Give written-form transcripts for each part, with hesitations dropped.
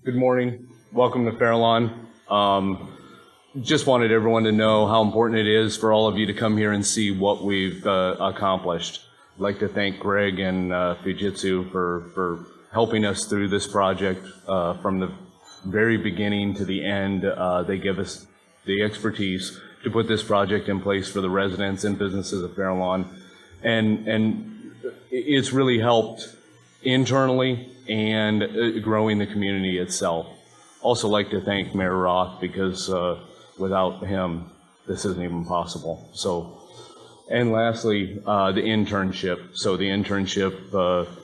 Good morning. Welcome to Fairlawn. Just wanted everyone to know how important it is for all of you to come here and see what we've accomplished. I'd like to thank Greg and Fujitsu for helping us through this project from the very beginning to the end. They give us the expertise to put this project in place for the residents and businesses of Fairlawn. And it's really helped internally and growing the community itself. Also like to thank Mayor Roth because without him, this isn't even possible. So, and lastly, the internship. So the internship,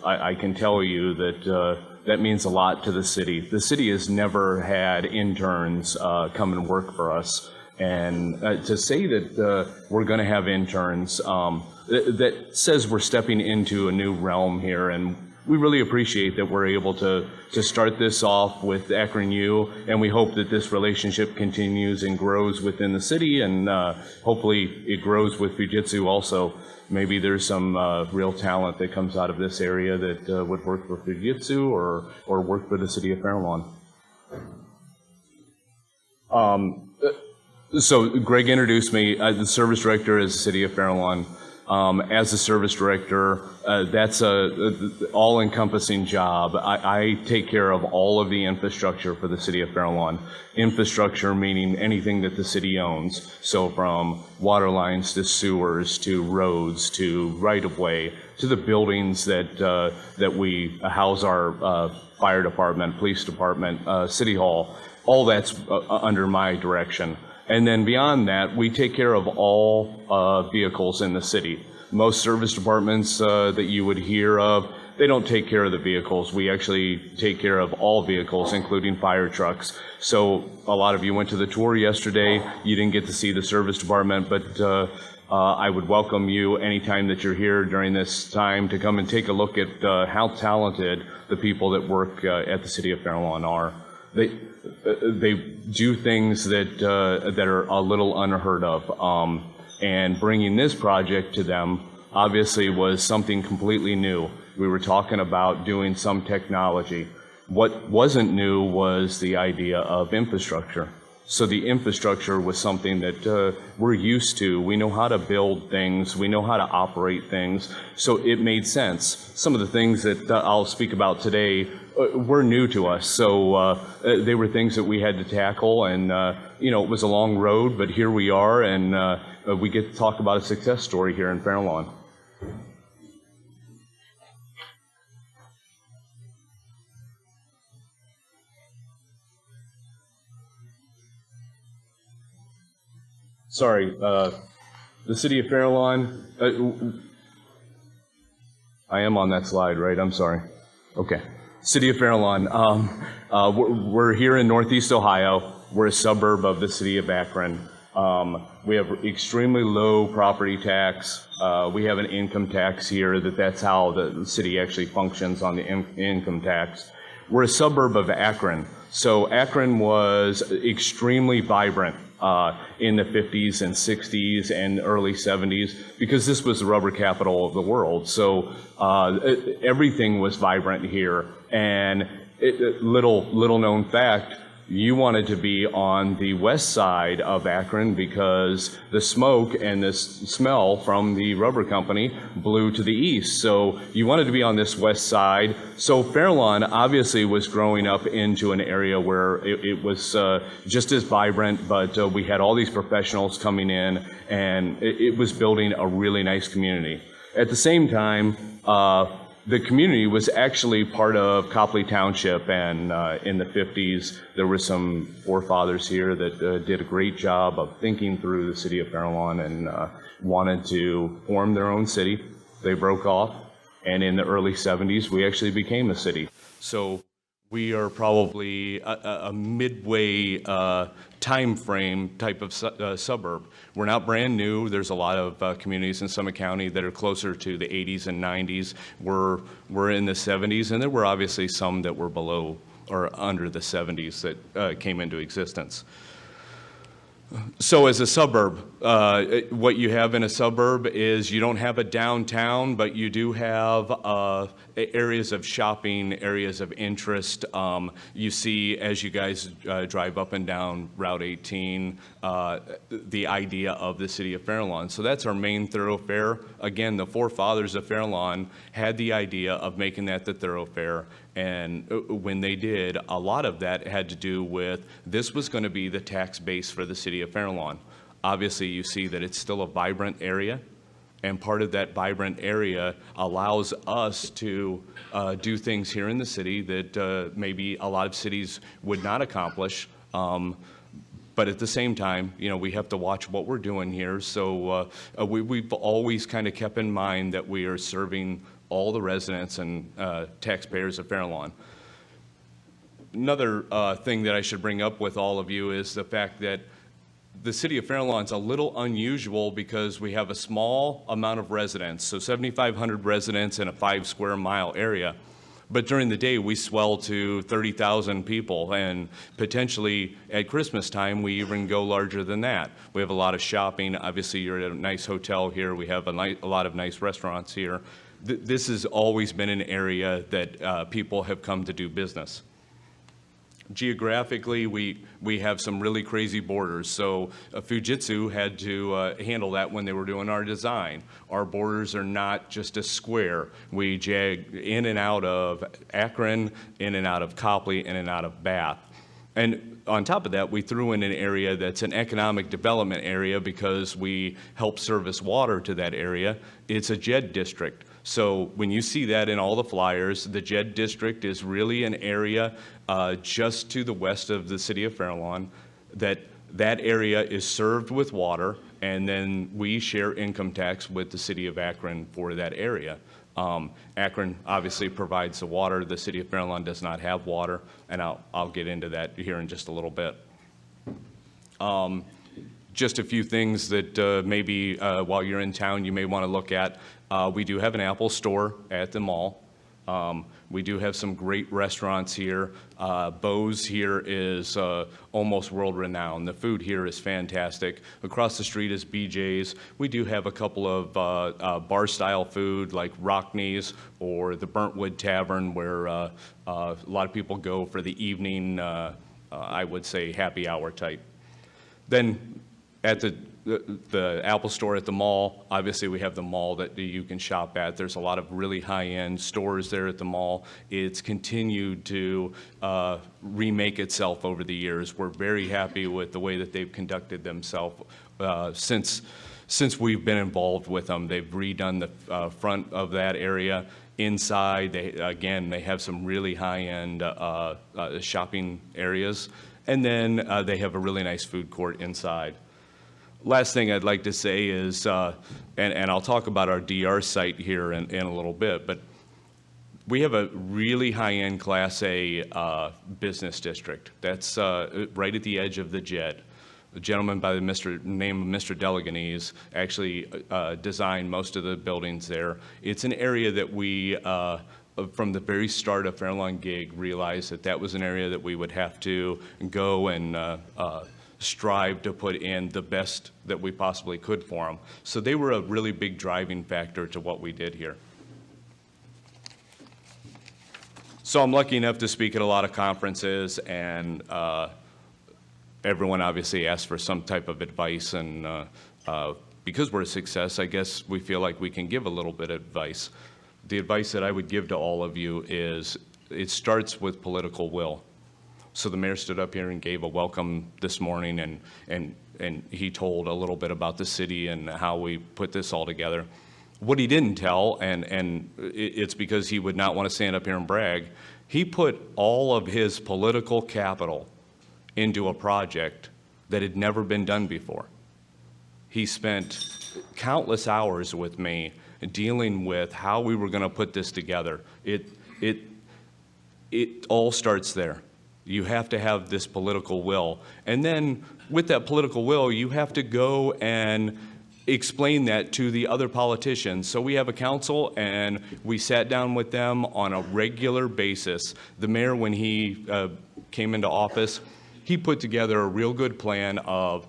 I can tell you that that means a lot to the city. The city has never had interns come and work for us. And to say that we're going to have interns, that says we're stepping into a new realm here, and we really appreciate that we're able to start this off with Akron U, and we hope that this relationship continues and grows within the city, and hopefully it grows with Fujitsu also. Maybe there's some real talent that comes out of this area that would work for Fujitsu or work for the city of Fairlawn. So Greg introduced me. The service director is the city of Fairlawn. As a service director, that's a all-encompassing job. I take care of all of the infrastructure for the city of Fairlawn. Infrastructure meaning anything that the city owns. So from water lines to sewers to roads to right-of-way to the buildings that we house our fire department, police department, city hall. All that's under my direction. And then beyond that, we take care of all vehicles in the city. Most service departments that you would hear of, they don't take care of the vehicles. We actually take care of all vehicles, including fire trucks. So a lot of you went to the tour yesterday. You didn't get to see the service department, but I would welcome you anytime that you're here during this time to come and take a look at how talented the people that work at the city of Fairlawn are. They do things that are a little unheard of, and bringing this project to them obviously was something completely new. We were talking about doing some technology. What wasn't new was the idea of infrastructure. So the infrastructure was something that we're used to. We know how to build things. We know how to operate things. So it made sense. Some of the things that I'll speak about today were new to us. So they were things that we had to tackle. And, it was a long road, but here we are. And we get to talk about a success story here in Fairlawn. Sorry, the city of Fairlawn, I am on that slide, right? I'm sorry. Okay. City of Fairlawn, we're here in Northeast Ohio. We're a suburb of the city of Akron. We have extremely low property tax. We have an income tax here that's how the city actually functions on the income tax. We're a suburb of Akron. So Akron was extremely vibrant in the 50s and 60s and early 70s because this was the rubber capital of the world. So everything was vibrant here. And little known fact, you wanted to be on the west side of Akron because the smoke and the smell from the rubber company blew to the east. So you wanted to be on this west side. So Fairlawn obviously was growing up into an area where it was just as vibrant, but we had all these professionals coming in, and it was building a really nice community. At the same time, the community was actually part of Copley Township, and in the 50s, there were some forefathers here that did a great job of thinking through the city of Fairlawn and wanted to form their own city. They broke off, and in the early 70s, we actually became a city. So we are probably a midway time frame type of suburb. We're not brand new. There's a lot of communities in Summit County that are closer to the 80s and 90s. We're in the 70s, and there were obviously some that were below or under the 70s that came into existence. So as a suburb, what you have in a suburb is you don't have a downtown, but you do have areas of shopping, areas of interest. You see, as you guys drive up and down Route 18, the idea of the city of Fairlawn. So that's our main thoroughfare. Again, the forefathers of Fairlawn had the idea of making that the thoroughfare. And when they did, a lot of that had to do with this was going to be the tax base for the city of Fairlawn. Obviously, you see that it's still a vibrant area, and part of that vibrant area allows us to do things here in the city that maybe a lot of cities would not accomplish. But at the same time, you know, we have to watch what we're doing here. So we've always kind of kept in mind that we are serving all the residents and taxpayers of Fairlawn. Another thing that I should bring up with all of you is the fact that the city of Fairlawn is a little unusual because we have a small amount of residents, so 7,500 residents in a 5 square mile area. But during the day, we swell to 30,000 people, and potentially at Christmas time, we even go larger than that. We have a lot of shopping. Obviously, you're at a nice hotel here. We have a lot of nice restaurants here. This has always been an area that people have come to do business. Geographically, we have some really crazy borders. So Fujitsu had to handle that when they were doing our design. Our borders are not just a square. We jag in and out of Akron, in and out of Copley, in and out of Bath. And on top of that, we threw in an area that's an economic development area because we help service water to that area. It's a JED district. So when you see that in all the flyers, the JED district is really an area just to the west of the city of Fairlawn. That area is served with water, and then we share income tax with the city of Akron for that area. Akron obviously provides the water. The city of Fairlawn does not have water, and I'll get into that here in just a little bit. Just a few things that maybe while you're in town you may want to look at. We do have an Apple store at the mall. We do have some great restaurants here. Bo's here is almost world-renowned. The food here is fantastic. Across the street is BJ's. We do have a couple of bar-style food like Rockney's or the Burntwood Tavern, where a lot of people go for the evening, I would say, happy hour type. Then at the Apple store at the mall, obviously we have the mall that you can shop at. There's a lot of really high-end stores there at the mall. It's continued to remake itself over the years. We're very happy with the way that they've conducted themselves since we've been involved with them. They've redone the front of that area. Inside, they have some really high-end shopping areas. And then they have a really nice food court inside. Last thing I'd like to say is, and I'll talk about our DR site here in a little bit, but we have a really high-end Class A business district. That's right at the edge of the JED. A gentleman by the name of Mr. Deleganese actually designed most of the buildings there. It's an area that we, from the very start of Fairlawn Gig, realized that was an area that we would have to go and strive to put in the best that we possibly could for them. So they were a really big driving factor to what we did here. So I'm lucky enough to speak at a lot of conferences, and everyone obviously asks for some type of advice, and because we're a success, I guess we feel like we can give a little bit of advice. The advice that I would give to all of you is it starts with political will. So the mayor stood up here and gave a welcome this morning, and he told a little bit about the city and how we put this all together. What he didn't tell, and it's because he would not want to stand up here and brag, he put all of his political capital into a project that had never been done before. He spent countless hours with me dealing with how we were going to put this together. It all starts there. You have to have this political will. And then with that political will, you have to go and explain that to the other politicians. So we have a council, and we sat down with them on a regular basis. The mayor, when he came into office, he put together a real good plan of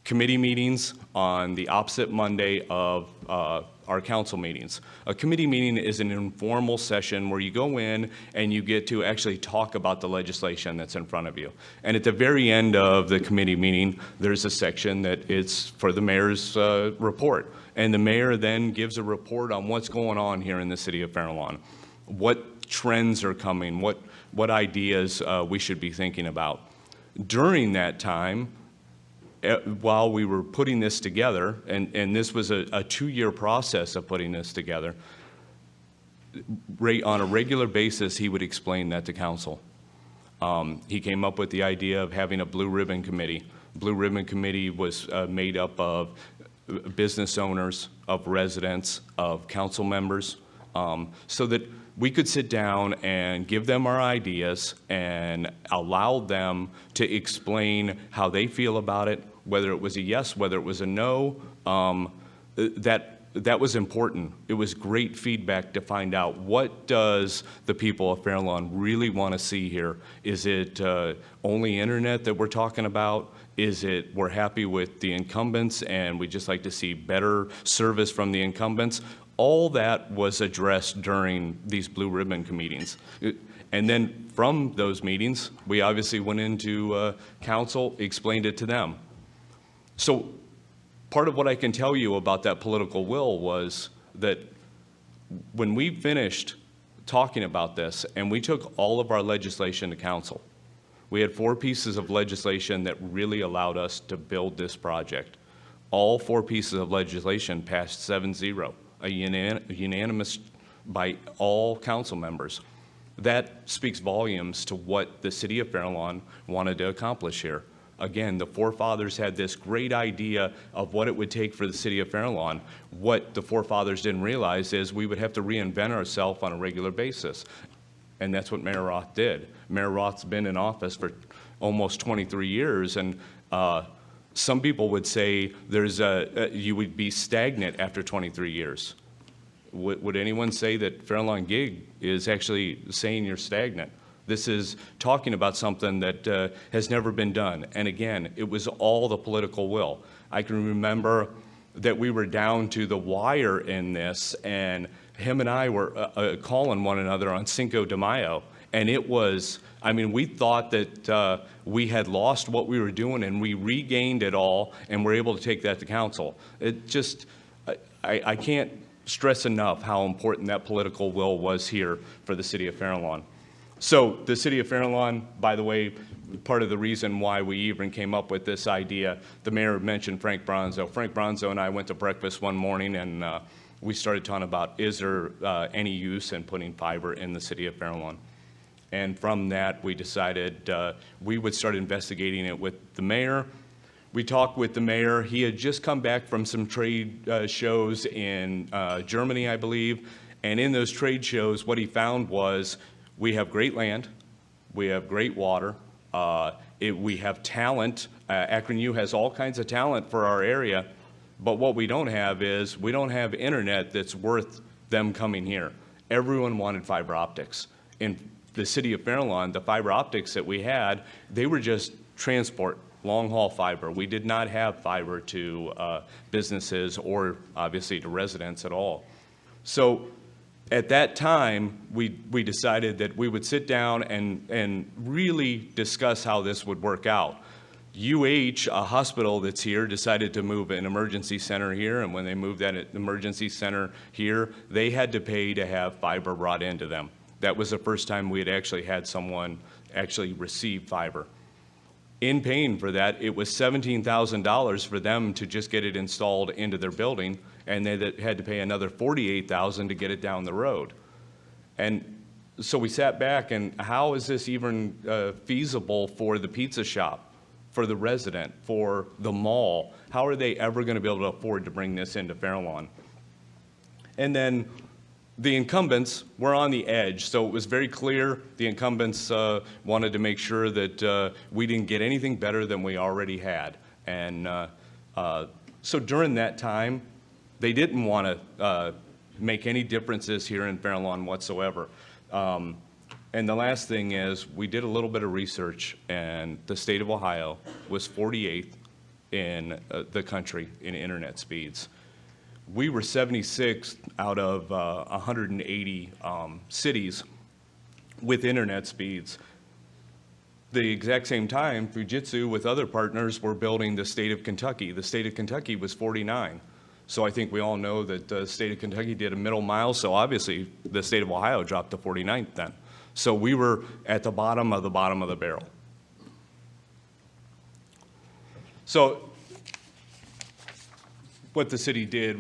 committee meetings on the opposite Monday of our council meetings. A committee meeting is an informal session where you go in and you get to actually talk about the legislation that's in front of you. And at the very end of the committee meeting, there's a section that is for the mayor's report. And the mayor then gives a report on what's going on here in the city of Fairlawn, what trends are coming, what ideas we should be thinking about. During that time, while we were putting this together, and this was a 2-year process of putting this together, on a regular basis, he would explain that to council. He came up with the idea of having a blue ribbon committee. Blue ribbon committee was made up of business owners, of residents, of council members, so that we could sit down and give them our ideas and allow them to explain how they feel about it, whether it was a yes, whether it was a no. That was important. It was great feedback to find out, what does the people of Fairlawn really want to see here? Is it only internet that we're talking about? Is it we're happy with the incumbents and we just like to see better service from the incumbents? All that was addressed during these blue ribbon meetings. And then from those meetings, we obviously went into council, explained it to them. So part of what I can tell you about that political will was that when we finished talking about this and we took all of our legislation to council, we had 4 pieces of legislation that really allowed us to build this project. All 4 pieces of legislation passed 7-0, a unanimous by all council members. That speaks volumes to what the city of Fairlawn wanted to accomplish here. Again, the forefathers had this great idea of what it would take for the city of Fairlawn. What the forefathers didn't realize is we would have to reinvent ourselves on a regular basis. And that's what Mayor Roth did. Mayor Roth's been in office for almost 23 years, and some people would say you would be stagnant after 23 years. Would anyone say that Fairlawn Gig is actually saying you're stagnant? This is talking about something that has never been done. And again, it was all the political will. I can remember that we were down to the wire in this, and him and I were calling one another on Cinco de Mayo. And it was, I mean, we thought that we had lost what we were doing, and we regained it all, and were able to take that to council. It just, I can't stress enough how important that political will was here for the city of Fairlawn. So the city of Fairlawn, by the way, part of the reason why we even came up with this idea, the mayor mentioned Frank Bronzo. Frank Bronzo and I went to breakfast one morning, and we started talking about, is there any use in putting fiber in the city of Fairlawn? And from that, we decided we would start investigating it with the mayor. We talked with the mayor. He had just come back from some trade shows in Germany, I believe. And in those trade shows, what he found was, we have great land, we have great water, we have talent. Akron U has all kinds of talent for our area, but what we don't have is, we don't have internet that's worth them coming here. Everyone wanted fiber optics. In the city of Fairlawn, the fiber optics that we had, they were just transport, long-haul fiber. We did not have fiber to businesses or obviously to residents at all. So at that time, we decided that we would sit down and really discuss how this would work out. UH, a hospital that's here, decided to move an emergency center here, and when they moved that emergency center here, they had to pay to have fiber brought into them. That was the first time we had actually had someone actually receive fiber. In paying for that, it was $17,000 for them to just get it installed into their building, and they had to pay another $48,000 to get it down the road. And so we sat back, and how is this even feasible for the pizza shop, for the resident, for the mall? How are they ever going to be able to afford to bring this into Fairlawn? And then the incumbents were on the edge, so it was very clear the incumbents wanted to make sure that we didn't get anything better than we already had. And so during that time, they didn't want to make any differences here in Fairlawn whatsoever. And the last thing is, we did a little bit of research, and the state of Ohio was 48th in the country in internet speeds. We were 76th out of 180 cities with internet speeds. The exact same time, Fujitsu with other partners were building the state of Kentucky. The state of Kentucky was 49. So I think we all know that the state of Kentucky did a middle mile, so obviously the state of Ohio dropped to 49th then. So we were at the bottom of the barrel. So what the city did,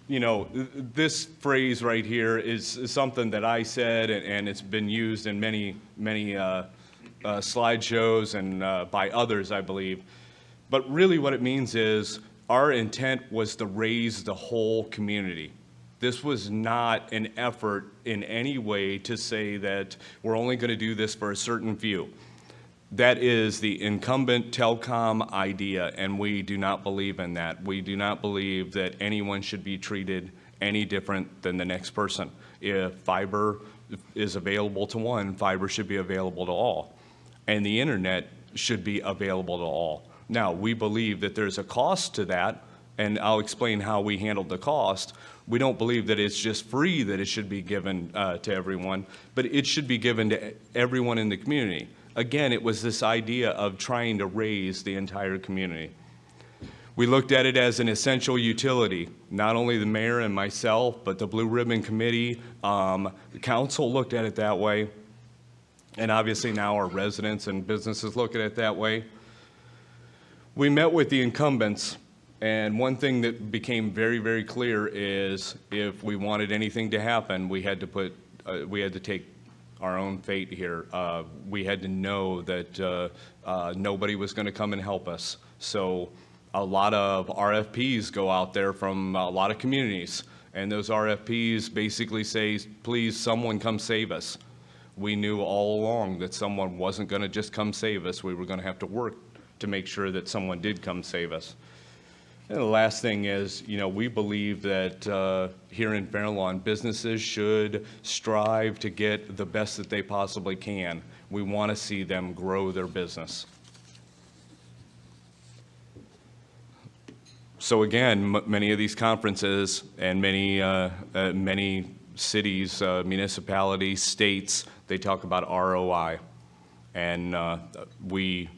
you know, this phrase right here is something that I said, and it's been used in many slideshows and by others, I believe. But really what it means is our intent was to raise the whole community. This was not an effort in any way to say that we're only going to do this for a certain few. That is the incumbent telecom idea, and we do not believe in that. We do not believe that anyone should be treated any different than the next person. If fiber is available to one, fiber should be available to all. And the internet should be available to all. Now, we believe that there's a cost to that, and I'll explain how we handled the cost. We don't believe that it's just free that it should be given to everyone, but it should be given to everyone in the community. Again, it was this idea of trying to raise the entire community. We looked at it as an essential utility. Not only the mayor and myself, but the Blue Ribbon Committee, the council looked at it that way. And obviously now our residents and businesses look at it that way. We met with the incumbents, and one thing that became very, very clear is if we wanted anything to happen, we had to take our own fate here. We had to know that nobody was going to come and help us. So a lot of RFPs go out there from a lot of communities, and those RFPs basically say, please, someone come save us. We knew all along that someone wasn't going to just come save us. We were going to have to work to make sure that someone did come save us. And the last thing is, you know, we believe that here in Fairlawn, businesses should strive to get the best that they possibly can. We want to see them grow their business. So again, many of these conferences and many cities, municipalities, states, they talk about ROI. And we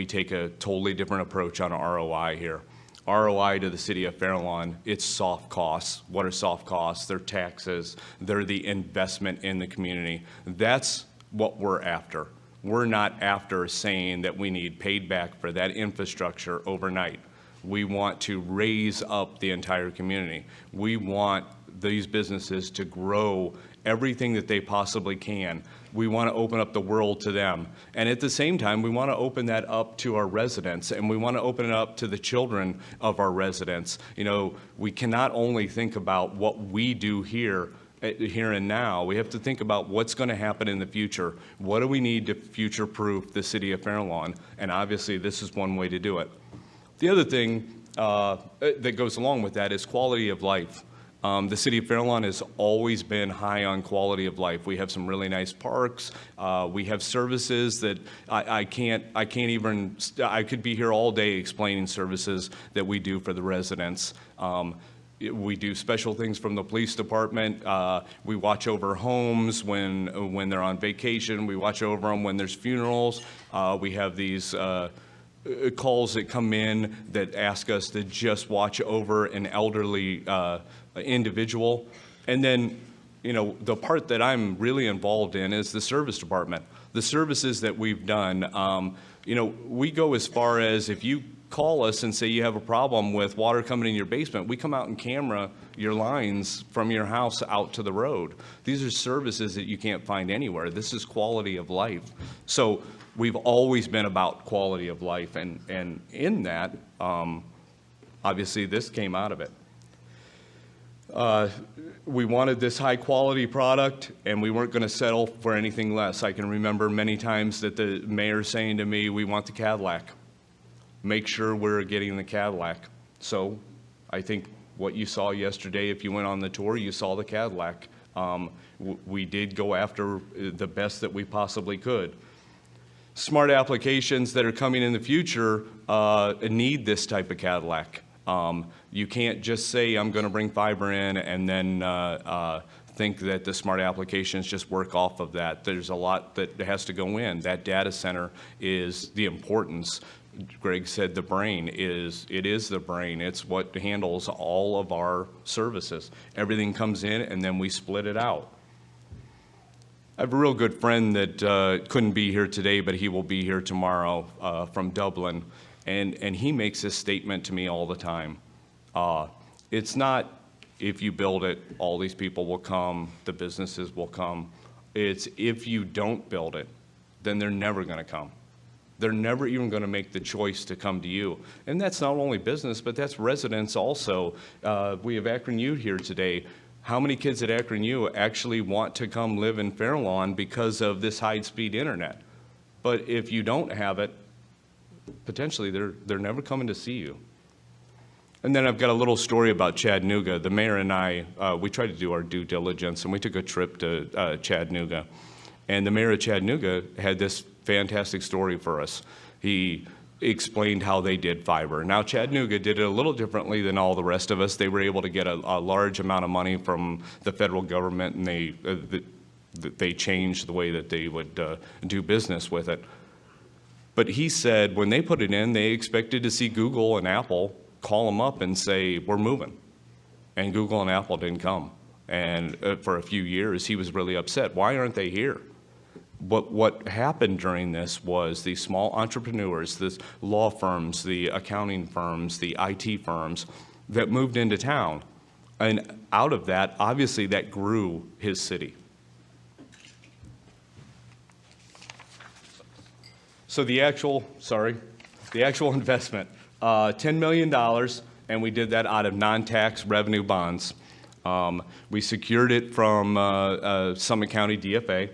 take a totally different approach on ROI here. ROI to the city of Fairlawn, it's soft costs. What are soft costs? They're taxes. They're the investment in the community. That's what we're after. We're not after saying that we need paid back for that infrastructure overnight. We want to raise up the entire community. We want these businesses to grow everything that they possibly can. We want to open up the world to them. And at the same time, we want to open that up to our residents, and we want to open it up to the children of our residents. You know, we cannot only think about what we do here and now. We have to think about what's going to happen in the future. What do we need to future-proof the city of Fairlawn? And obviously, this is one way to do it. The other thing that goes along with that is quality of life. The city of Fairlawn has always been high on quality of life. We have some really nice parks. We have services that I could be here all day explaining services that we do for the residents. We do special things from the police department. We watch over homes when they're on vacation. We watch over them when there's funerals. We have these calls that come in that ask us to just watch over an elderly individual. And then, you know, the part that I'm really involved in is the service department. The services that we've done, you know, we go as far as if you call us and say you have a problem with water coming in your basement, we come out and camera your lines from your house out to the road. These are services that you can't find anywhere. This is quality of life. So we've always been about quality of life, and in that, obviously this came out of it. We wanted this high quality product, and we weren't going to settle for anything less. I can remember many times that the mayor saying to me, we want the Cadillac. Make sure we're getting the Cadillac. So I think what you saw yesterday, if you went on the tour, you saw the Cadillac. We did go after the best that we possibly could. Smart applications that are coming in the future need this type of Cadillac. You can't just say, I'm going to bring fiber in and then think that the smart applications just work off of that. There's a lot that has to go in. That data center is the importance. Greg said the brain is, it is the brain. It's what handles all of our services. Everything comes in and then we split it out. I have a real good friend that couldn't be here today, but he will be here tomorrow from Dublin. And he makes this statement to me all the time. It's not, if you build it, all these people will come, the businesses will come. It's if you don't build it, then they're never going to come. They're never even going to make the choice to come to you. And that's not only business, but that's residents also. We have Akron U here today. How many kids at Akron U actually want to come live in Fairlawn because of this high-speed internet? But if you don't have it, potentially they're never coming to see you. And then I've got a little story about Chattanooga. The mayor and I, we tried to do our due diligence, and we took a trip to Chattanooga. And the mayor of Chattanooga had this fantastic story for us. He explained how they did fiber. Now, Chattanooga did it a little differently than all the rest of us. They were able to get a large amount of money from the federal government, and they changed the way that they would do business with it. But he said when they put it in, they expected to see Google and Apple call them up and say, we're moving. And Google and Apple didn't come. And for a few years, he was really upset. Why aren't they here? But what happened during this was these small entrepreneurs, the law firms, the accounting firms, the IT firms that moved into town. And out of that, obviously, that grew his city. So the actual investment, $10 million, and we did that out of non-tax revenue bonds. We secured it from Summit County DFA.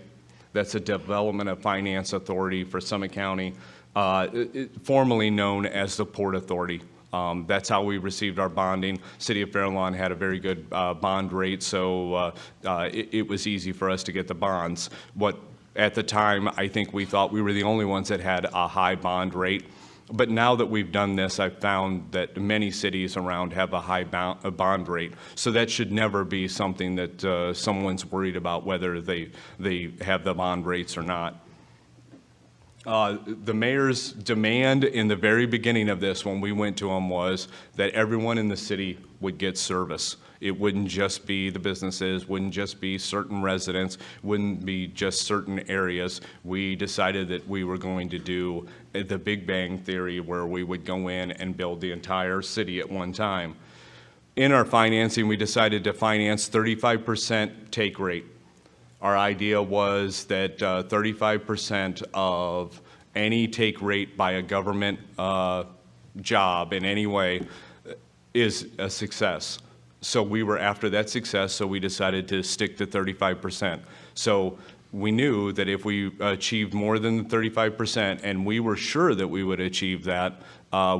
That's a Development of Finance Authority for Summit County, formerly known as the Port Authority. That's how we received our bonding. City of Fairlawn had a very good bond rate, so it was easy for us to get the bonds. At the time, I think we thought we were the only ones that had a high bond rate. But now that we've done this, I've found that many cities around have a high bond rate. So that should never be something that someone's worried about whether they have the bond rates or not. The mayor's demand in the very beginning of this when we went to him was that everyone in the city would get service. It wouldn't just be the businesses, wouldn't just be certain residents, wouldn't be just certain areas. We decided that we were going to do the Big Bang Theory where we would go in and build the entire city at one time. In our financing, we decided to finance 35% take rate. Our idea was that 35% of any take rate by a government job in any way is a success. So we were after that success, so we decided to stick to 35%. So we knew that if we achieved more than 35%, and we were sure that we would achieve that,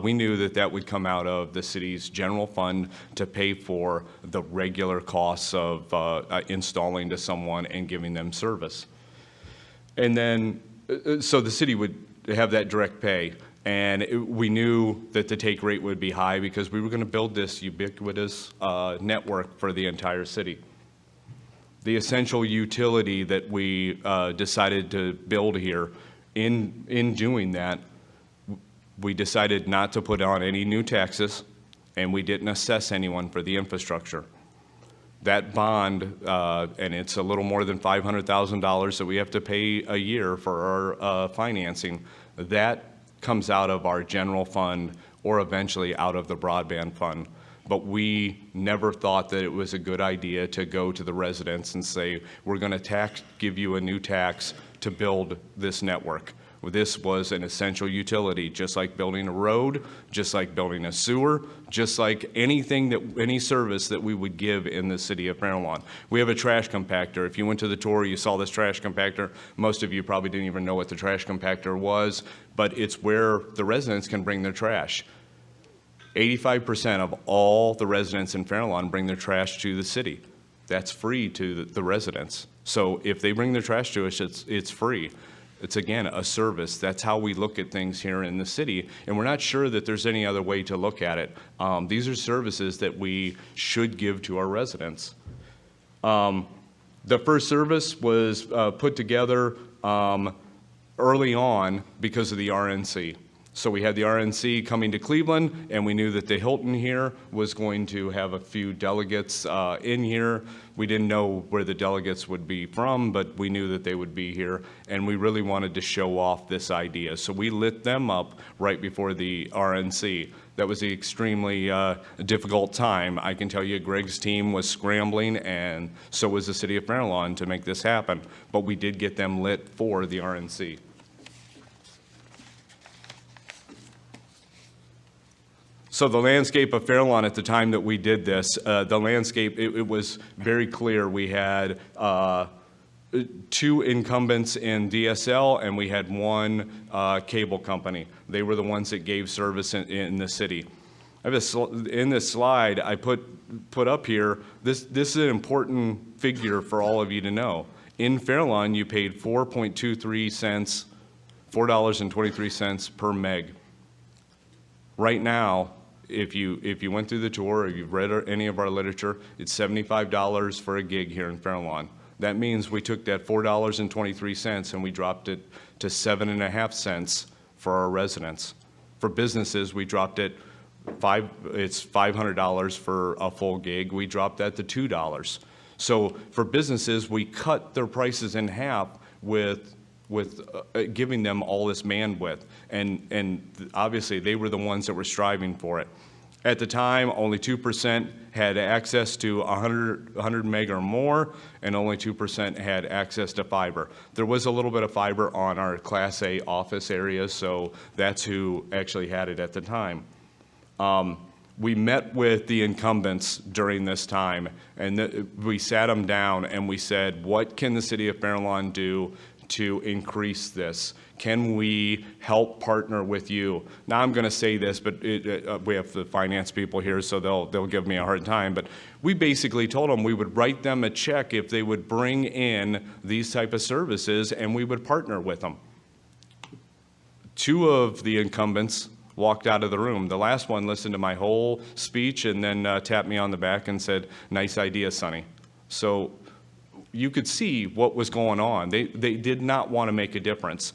we knew that that would come out of the city's general fund to pay for the regular costs of installing to someone and giving them service. And then, so the city would have that direct pay. And we knew that the take rate would be high because we were going to build this ubiquitous network for the entire city. The essential utility that we decided to build here, in doing that, we decided not to put on any new taxes, and we didn't assess anyone for the infrastructure. That bond, and it's a little more than $500,000 that we have to pay a year for our financing, that comes out of our general fund or eventually out of the broadband fund. But we never thought that it was a good idea to go to the residents and say, we're going to give you a new tax to build this network. This was an essential utility, just like building a road, just like building a sewer, just like any service that we would give in the city of Fairlawn. We have a trash compactor. If you went to the tour, you saw this trash compactor. Most of you probably didn't even know what the trash compactor was, but it's where the residents can bring their trash. 85% of all the residents in Fairlawn bring their trash to the city. That's free to the residents. So if they bring their trash to us, it's free. It's, again, a service. That's how we look at things here in the city, and we're not sure that there's any other way to look at it. These are services that we should give to our residents. The first service was put together early on because of the RNC. So we had the RNC coming to Cleveland, and we knew that the Hilton here was going to have a few delegates in here. We didn't know where the delegates would be from, but we knew that they would be here, and we really wanted to show off this idea. So we lit them up right before the RNC. That was an extremely difficult time. I can tell you Greg's team was scrambling, and so was the city of Fairlawn to make this happen. But we did get them lit for the RNC. So the landscape of Fairlawn at the time that we did this, the landscape, it was very clear. We had 2 incumbents in DSL, and we had 1 cable company. They were the ones that gave service in the city. I have in this slide I put up here, this is an important figure for all of you to know. In Fairlawn, you paid 4.23 cents, $4.23 per meg. Right now, if you went through the tour or you've read any of our literature, it's $75 for a gig here in Fairlawn. That means we took that $4.23 and we dropped it to 7.5 cents for our residents. For businesses, we dropped it it's $500 for a full gig. We dropped that to $2. So for businesses, we cut their prices in half with giving them all this bandwidth, and obviously they were the ones that were striving for it. At the time, only 2% had access to 100 meg or more, and only 2% had access to fiber. There was a little bit of fiber on our Class A office areas, so that's who actually had it at the time. We met with the incumbents during this time, and we sat them down and we said, what can the city of Fairlawn do to increase this? Can we help partner with you? Now I'm going to say this, but we have the finance people here, so they'll give me a hard time. But we basically told them we would write them a check if they would bring in these type of services, and we would partner with them. 2 of the incumbents walked out of the room. The last one listened to my whole speech and then tapped me on the back and said, "Nice idea, Sonny." So you could see what was going on. They did not want to make a difference.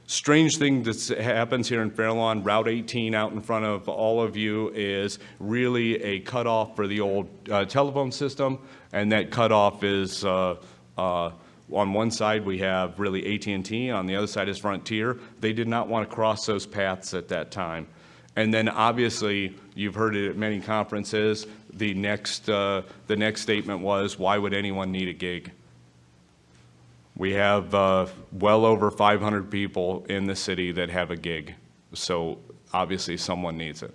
Strange thing that happens here in Fairlawn, Route 18 out in front of all of you is really a cutoff for the old telephone system, and that cutoff is on one side we have really AT&T, on the other side is Frontier. They did not want to cross those paths at that time. And then obviously, you've heard it at many conferences, the next statement was, why would anyone need a gig? We have well over 500 people in the city that have a gig. So obviously someone needs it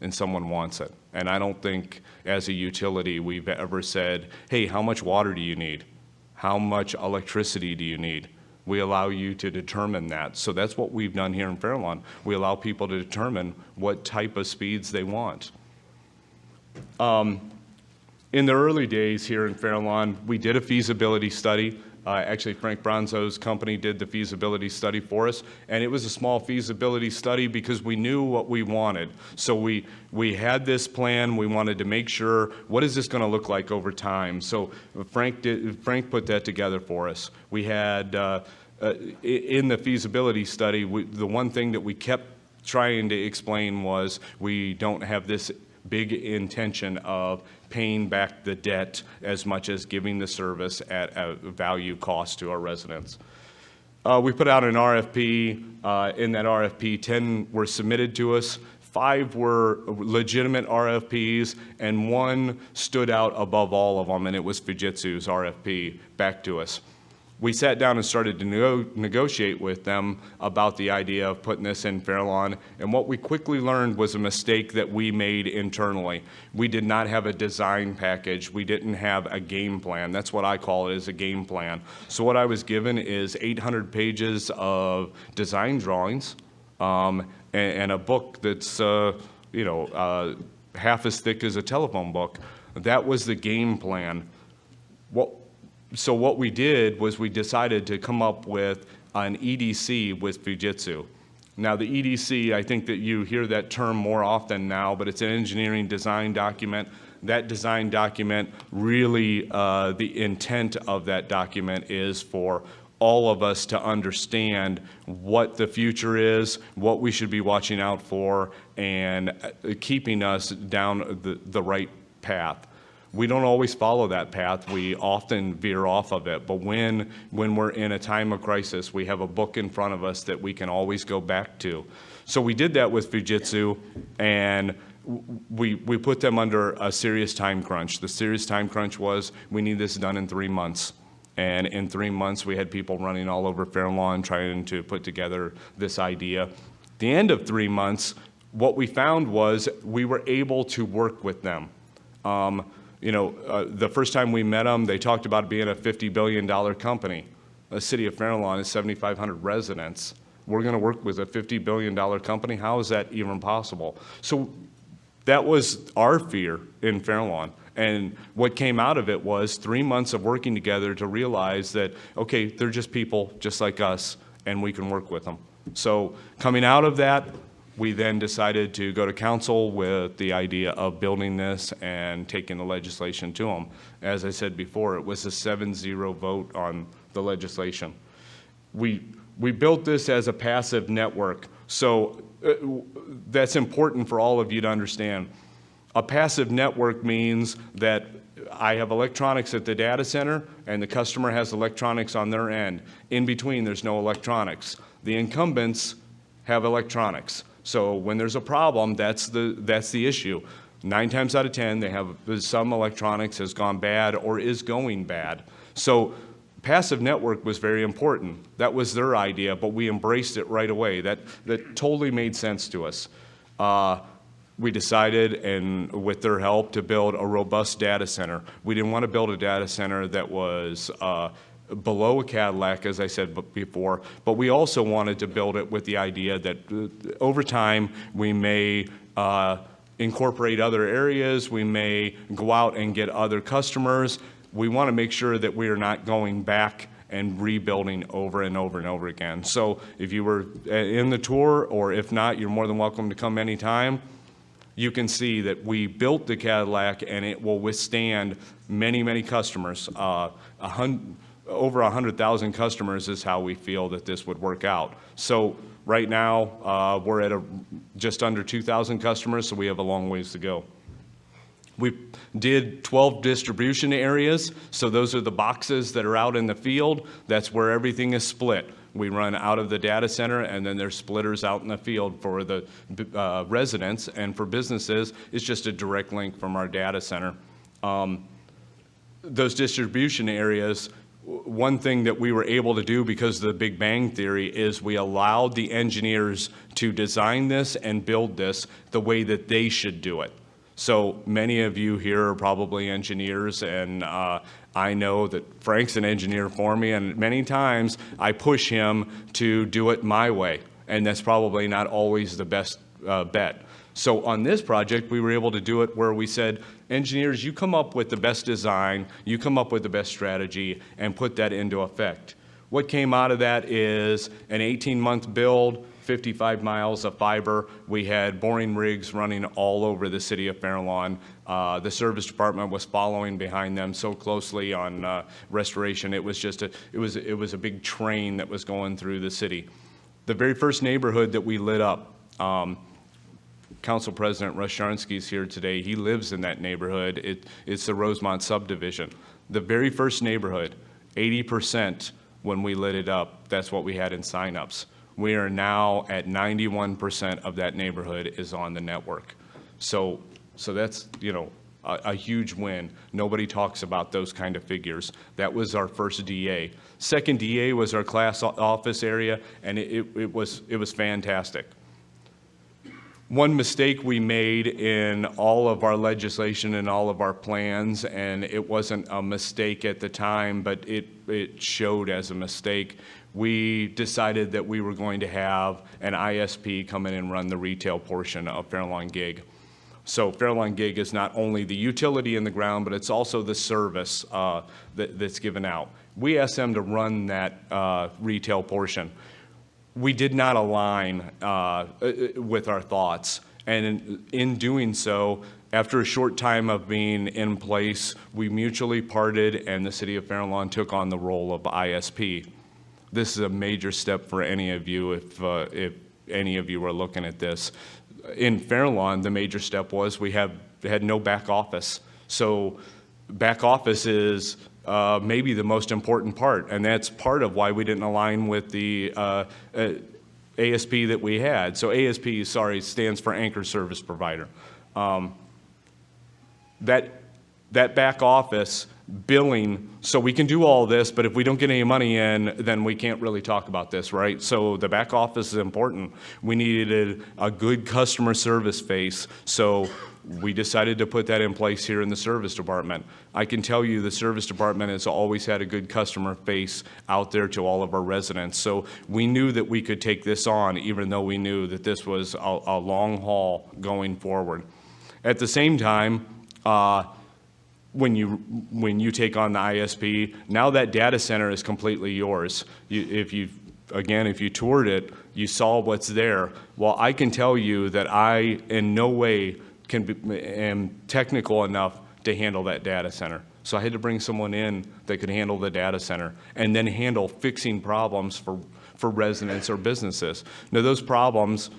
and someone wants it. And I don't think as a utility we've ever said, hey, how much water do you need? How much electricity do you need? We allow you to determine that. So that's what we've done here in Fairlawn. We allow people to determine what type of speeds they want. In the early days here in Fairlawn, we did a feasibility study. Actually, Frank Bronzo's company did the feasibility study for us, and it was a small feasibility study because we knew what we wanted. So we had this plan. We wanted to make sure, what is this going to look like over time? So Frank put that together for us. We had, in the feasibility study, the one thing that we kept trying to explain was we don't have this big intention of paying back the debt as much as giving the service at a value cost to our residents. We put out an RFP. In that RFP, 10 were submitted to us. 5 were legitimate RFPs, and 1 stood out above all of them, and it was Fujitsu's RFP back to us. We sat down and started to negotiate with them about the idea of putting this in Fairlawn, and what we quickly learned was a mistake that we made internally. We did not have a design package. We didn't have a game plan. That's what I call it, is a game plan. So what I was given is 800 pages of design drawings and a book that's half as thick as a telephone book. That was the game plan. So what we did was we decided to come up with an EDC with Fujitsu. Now the EDC, I think that you hear that term more often now, but it's an engineering design document. That design document, really the intent of that document is for all of us to understand what the future is, what we should be watching out for, and keeping us down the right path. We don't always follow that path. We often veer off of it. But when we're in a time of crisis, we have a book in front of us that we can always go back to. So we did that with Fujitsu, and we put them under a serious time crunch. The serious time crunch was we need this done in 3 months. And in 3 months, we had people running all over Fairlawn trying to put together this idea. At the end of 3 months, what we found was we were able to work with them. The first time we met them, they talked about being a $50 billion company. The city of Fairlawn is 7,500 residents. We're going to work with a $50 billion company? How is that even possible? So that was our fear in Fairlawn. And what came out of it was 3 months of working together to realize that, okay, they're just people just like us, and we can work with them. So coming out of that, we then decided to go to council with the idea of building this and taking the legislation to them. As I said before, it was a 7-0 vote on the legislation. We built this as a passive network, so that's important for all of you to understand. A passive network means that I have electronics at the data center and the customer has electronics on their end. In between, there's no electronics. The incumbents have electronics. So when there's a problem, that's the issue. 9 times out of 10, they have some electronics has gone bad or is going bad. So passive network was very important. That was their idea, but we embraced it right away. That totally made sense to us. We decided, and with their help, to build a robust data center. We didn't want to build a data center that was below a Cadillac, as I said before, but we also wanted to build it with the idea that over time we may incorporate other areas, we may go out and get other customers. We want to make sure that we are not going back and rebuilding over and over and over again. So if you were in the tour, or if not, you're more than welcome to come anytime. You can see that we built the Cadillac and it will withstand many, many customers. Over 100,000 customers is how we feel that this would work out. So right now, we're at just under 2,000 customers, so we have a long ways to go. We did 12 distribution areas, so those are the boxes that are out in the field. That's where everything is split. We run out of the data center, and then there's splitters out in the field for the residents, and for businesses, it's just a direct link from our data center. Those distribution areas, one thing that we were able to do because of the Big Bang Theory is we allowed the engineers to design this and build this the way that they should do it. So many of you here are probably engineers, and I know that Frank's an engineer for me, and many times I push him to do it my way, and that's probably not always the best bet. So on this project, we were able to do it where we said, engineers, you come up with the best design, you come up with the best strategy, and put that into effect. What came out of that is an 18-month build, 55 miles of fiber. We had boring rigs running all over the city of Fairlawn. The service department was following behind them so closely on restoration. It was just it was a big train that was going through the city. The very first neighborhood that we lit up, Council President Rushansky is here today. He lives in that neighborhood. It's the Rosemont subdivision. The very first neighborhood, 80% when we lit it up, that's what we had in signups. We are now at 91% of that neighborhood is on the network. So that's, a huge win. Nobody talks about those kind of figures. That was our first DA. Second DA was our class office area, and it was fantastic. One mistake we made in all of our legislation and all of our plans, and it wasn't a mistake at the time, but it showed as a mistake. We decided that we were going to have an ISP come in and run the retail portion of Fairlawn Gig. So Fairlawn Gig is not only the utility in the ground, but it's also the service that's given out. We asked them to run that retail portion. We did not align with our thoughts. And in doing so, after a short time of being in place, we mutually parted and the City of Fairlawn took on the role of ISP. This is a major step for any of you if any of you are looking at this. In Fairlawn, the major step was we had no back office. So back office is maybe the most important part, and that's part of why we didn't align with the ASP that we had. So ASP, sorry, stands for Anchor Service Provider. That back office billing, so we can do all this, but if we don't get any money in, then we can't really talk about this, right? So the back office is important. We needed a good customer service face, so we decided to put that in place here in the service department. I can tell you the service department has always had a good customer face out there to all of our residents. So we knew that we could take this on, even though we knew that this was a long haul going forward. At the same time, when you take on the ISP, now that data center is completely yours. If you toured it, you saw what's there. Well, I can tell you that I, in no way, am technical enough to handle that data center. So I had to bring someone in that could handle the data center and then handle fixing problems for residents or businesses. Now those problems,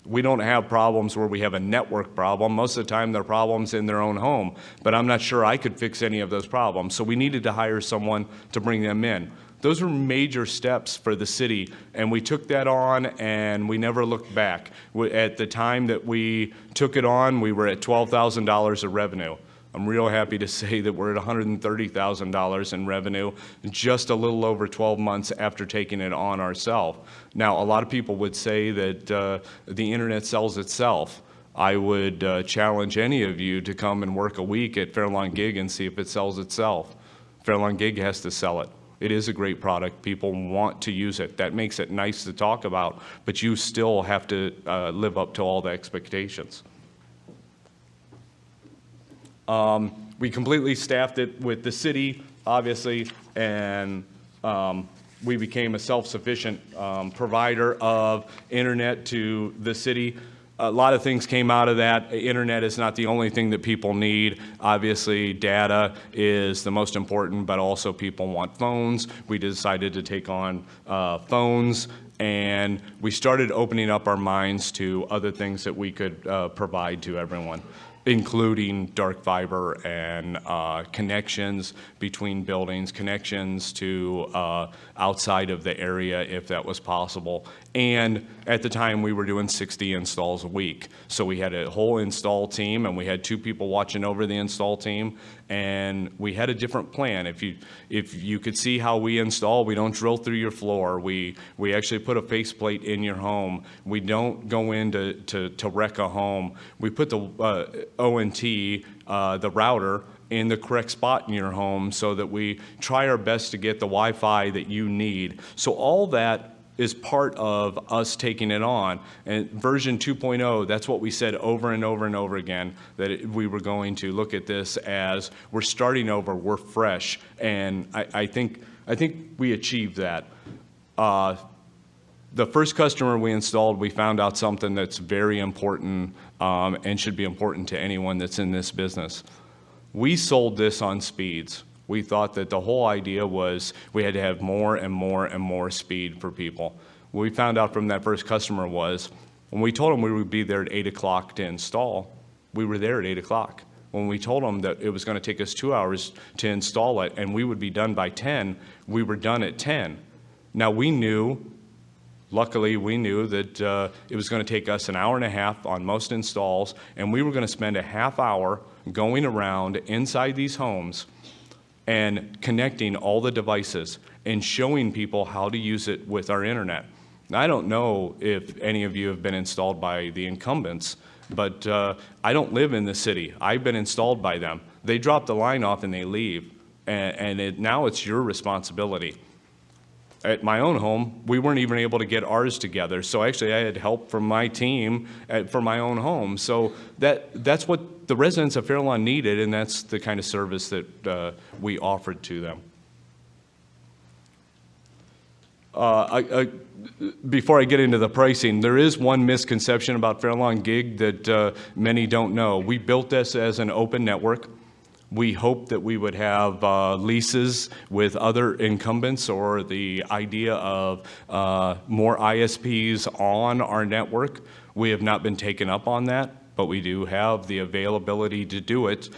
we don't have problems where we have a network problem. Most of the time they're problems in their own home, but I'm not sure I could fix any of those problems. So we needed to hire someone to bring them in. Those were major steps for the city, and we took that on and we never looked back. At the time that we took it on, we were at $12,000 of revenue. I'm real happy to say that we're at $130,000 in revenue just a little over 12 months after taking it on ourselves. Now, a lot of people would say that the internet sells itself. I would challenge any of you to come and work a week at Fairlawn Gig and see if it sells itself. Fairlawn Gig has to sell it. It is a great product. People want to use it. That makes it nice to talk about, but you still have to live up to all the expectations. We completely staffed it with the city, obviously, and we became a self-sufficient provider of internet to the city. A lot of things came out of that. Internet is not the only thing that people need. Obviously, data is the most important, but also people want phones. We decided to take on phones, and we started opening up our minds to other things that we could provide to everyone, including dark fiber and connections between buildings, connections to outside of the area if that was possible. And at the time we were doing 60 installs a week. So we had a whole install team and we had 2 people watching over the install team, and we had a different plan. If you could see how we install, we don't drill through your floor. We actually put a faceplate in your home. We don't go in to wreck a home. We put the ONT, the router, in the correct spot in your home so that we try our best to get the Wi-Fi that you need. So all that is part of us taking it on. And version 2.0, that's what we said over and over and over again, that we were going to look at this as we're starting over, we're fresh. And I think we achieved that. The first customer we installed, we found out something that's very important and should be important to anyone that's in this business. We sold this on speeds. We thought that the whole idea was we had to have more and more and more speed for people. What we found out from that first customer was when we told them we would be there at 8 o'clock to install, we were there at 8 o'clock. When we told them that it was going to take us 2 hours to install it and we would be done by 10, we were done at 10. Now we knew, luckily we knew that it was going to take us an hour and a half on most installs, and we were going to spend a half hour going around inside these homes and connecting all the devices and showing people how to use it with our internet. Now, I don't know if any of you have been installed by the incumbents, but I don't live in the city. I've been installed by them. They drop the line off and they leave, and now it's your responsibility. At my own home, we weren't even able to get ours together, so actually I had help from my team for my own home. So that's what the residents of Fairlawn needed, and that's the kind of service that we offered to them. Before I get into the pricing, there is one misconception about Fairlawn Gig that many don't know. We built this as an open network. We hope that we would have leases with other incumbents, or the idea of more ISPs on our network. We have not been taken up on that, but we do have the availability to do it.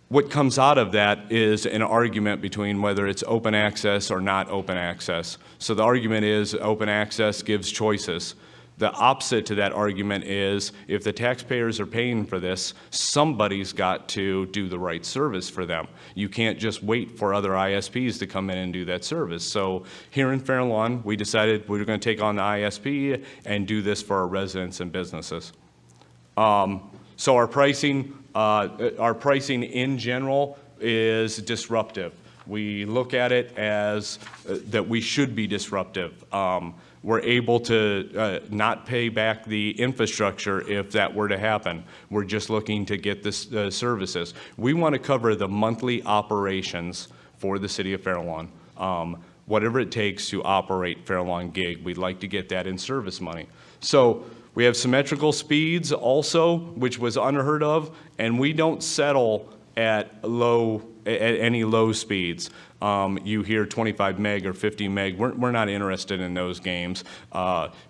What comes out of that is an argument between whether it's open access or not open access. So the argument is open access gives choices. The opposite to that argument is, if the taxpayers are paying for this, somebody's got to do the right service for them. You can't just wait for other ISPs to come in and do that service. So here in Fairlawn, we decided we were going to take on the ISP and do this for our residents and businesses. So our pricing in general is disruptive. We look at it as that we should be disruptive. We're able to not pay back the infrastructure if that were to happen. We're just looking to get this services. We want to cover the monthly operations for the city of Fairlawn. Whatever it takes to operate Fairlawn Gig, we'd like to get that in service money. So we have symmetrical speeds also, which was unheard of, and we don't settle at any low speeds. You hear 25 meg or 50 meg. We're not interested in those games.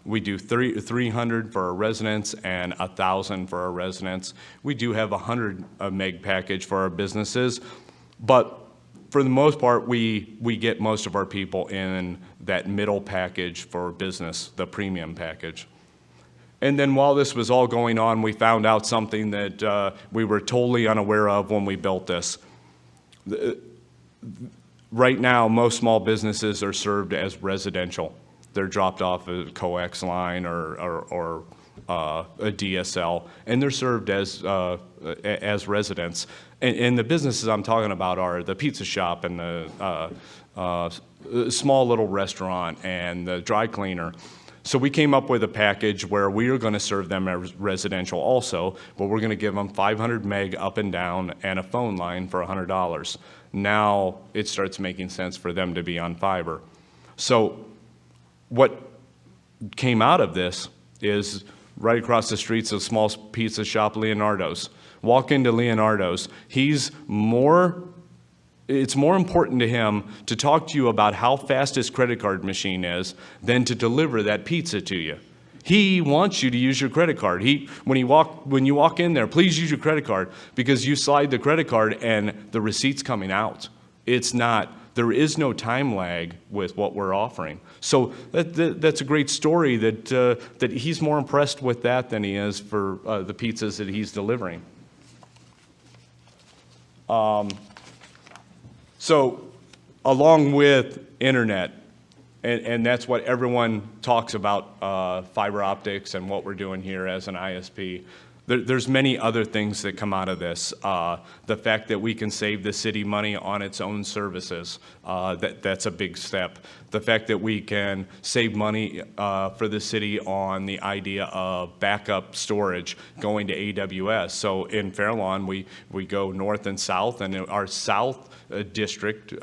We do 300 for our residents and 1,000 for our residents. We do have a 100 meg package for our businesses, but for the most part, we get most of our people in that middle package for business, the premium package. And then while this was all going on, we found out something that we were totally unaware of when we built this. Right now, most small businesses are served as residential. They're dropped off a coax line or a DSL, and they're served as residents. And the businesses I'm talking about are the pizza shop and the small little restaurant and the dry cleaner. So we came up with a package where we are going to serve them as residential also, but we're going to give them 500 meg up and down and a phone line for $100. Now it starts making sense for them to be on fiber. So what came out of this is right across the street's a small pizza shop, Leonardo's. Walk into Leonardo's. It's more important to him to talk to you about how fast his credit card machine is than to deliver that pizza to you. He wants you to use your credit card. When you walk in there, please use your credit card, because you slide the credit card and the receipt's coming out. There is no time lag with what we're offering. So that's a great story that he's more impressed with that than he is for the pizzas that he's delivering. So along with internet, and that's what everyone talks about, fiber optics and what we're doing here as an ISP, there's many other things that come out of this. The fact that we can save the city money on its own services, that's a big step. The fact that we can save money for the city on the idea of backup storage going to AWS. So in Fairlawn, we go north and south, and in our south district,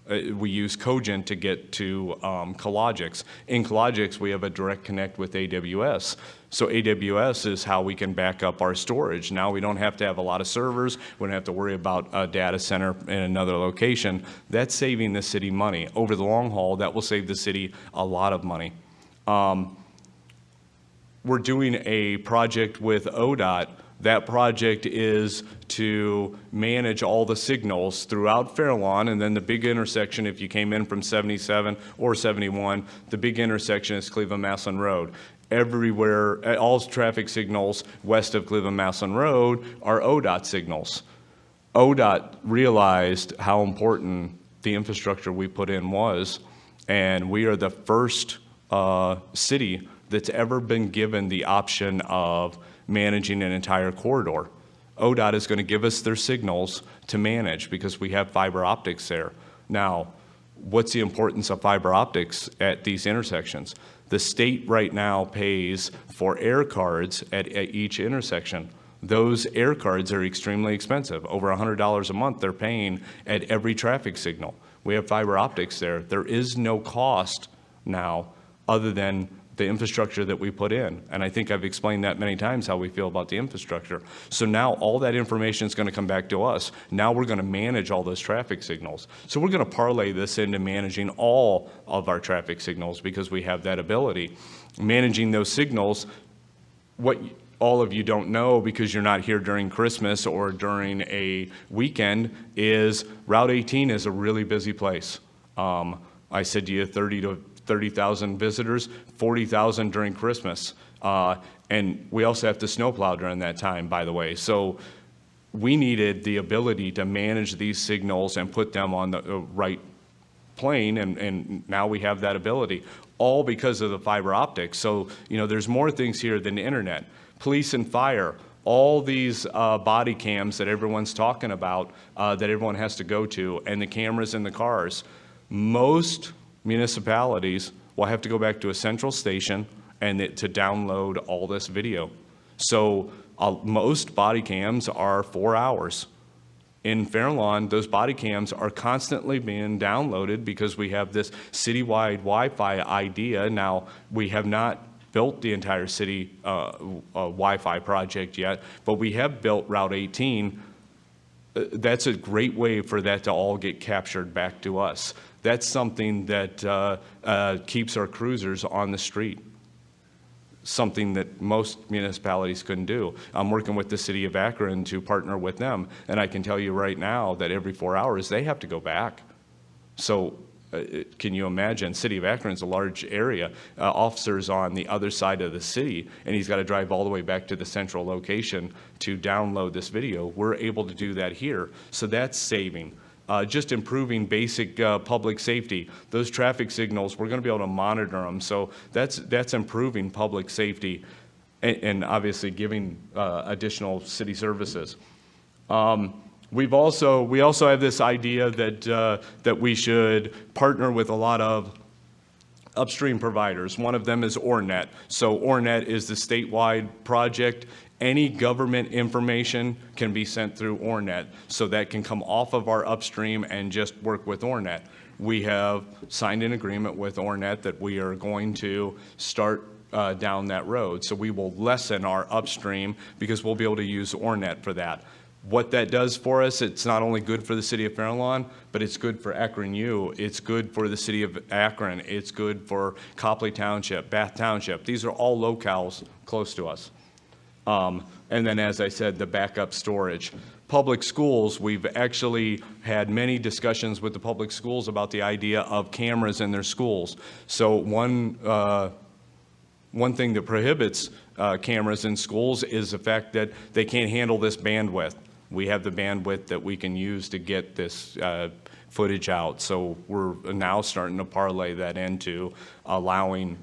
we use Cogent to get to Cologix. In Cologix, we have a direct connect with AWS. So AWS is how we can back up our storage. Now we don't have to have a lot of servers. We don't have to worry about a data center in another location. That's saving the city money. Over the long haul, that will save the city a lot of money. We're doing a project with ODOT. That project is to manage all the signals throughout Fairlawn, and then the big intersection, if you came in from 77 or 71, the big intersection is Cleveland-Massillon Road. Everywhere, all traffic signals west of Cleveland-Massillon Road are ODOT signals. ODOT realized how important the infrastructure we put in was, and we are the first city that's ever been given the option of managing an entire corridor. ODOT is going to give us their signals to manage because we have fiber optics there. Now, what's the importance of fiber optics at these intersections? The state right now pays for air cards at each intersection. Those air cards are extremely expensive. Over $100 a month they're paying at every traffic signal. We have fiber optics there. There is no cost now other than the infrastructure that we put in. And I think I've explained that many times how we feel about the infrastructure. So now all that information is going to come back to us. Now we're going to manage all those traffic signals. So we're going to parlay this into managing all of our traffic signals because we have that ability. Managing those signals, what all of you don't know because you're not here during Christmas or during a weekend, is Route 18 is a really busy place. I said to you 30,000 visitors, 40,000 during Christmas. And we also have to snowplow during that time, by the way. So we needed the ability to manage these signals and put them on the right plane, and now we have that ability, all because of the fiber optics. So, you know, there's more things here than the internet. Police and fire, all these body cams that everyone's talking about, that everyone has to go to, and the cameras in the cars. Most municipalities will have to go back to a central station and to download all this video. So most body cams are 4 hours. In Fairlawn, those body cams are constantly being downloaded because we have this citywide Wi-Fi idea. Now, we have not built the entire city Wi-Fi project yet, but we have built Route 18. That's a great way for that to all get captured back to us. That's something that keeps our cruisers on the street, something that most municipalities couldn't do. I'm working with the city of Akron to partner with them, and I can tell you right now that every 4 hours they have to go back. So can you imagine? City of Akron's a large area. Officers on the other side of the city, and he's got to drive all the way back to the central location to download this video. We're able to do that here, so that's saving. Just improving basic public safety. Those traffic signals, we're going to be able to monitor them. So that's improving public safety and obviously giving additional city services. We also have this idea that we should partner with a lot of upstream providers. One of them is ORNet. So ORNet is the statewide project. Any government information can be sent through ORNet, so that can come off of our upstream and just work with ORNet. We have signed an agreement with ORNet that we are going to start down that road. So we will lessen our upstream because we'll be able to use ORNet for that. What that does for us, it's not only good for the city of Fairlawn, but it's good for Akron U. It's good for the city of Akron. It's good for Copley Township, Bath Township. These are all locales close to us. And then, as I said, the backup storage. Public schools, we've actually had many discussions with the public schools about the idea of cameras in their schools. So one thing that prohibits cameras in schools is the fact that they can't handle this bandwidth. We have the bandwidth that we can use to get this footage out. So we're now starting to parlay that into allowing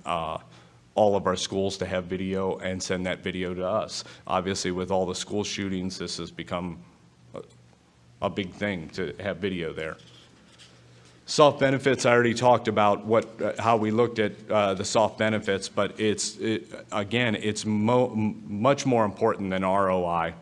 all of our schools to have video and send that video to us. Obviously, with all the school shootings, this has become a big thing to have video there. Soft benefits, I already talked about how we looked at the soft benefits, but again, it's much more important than ROI.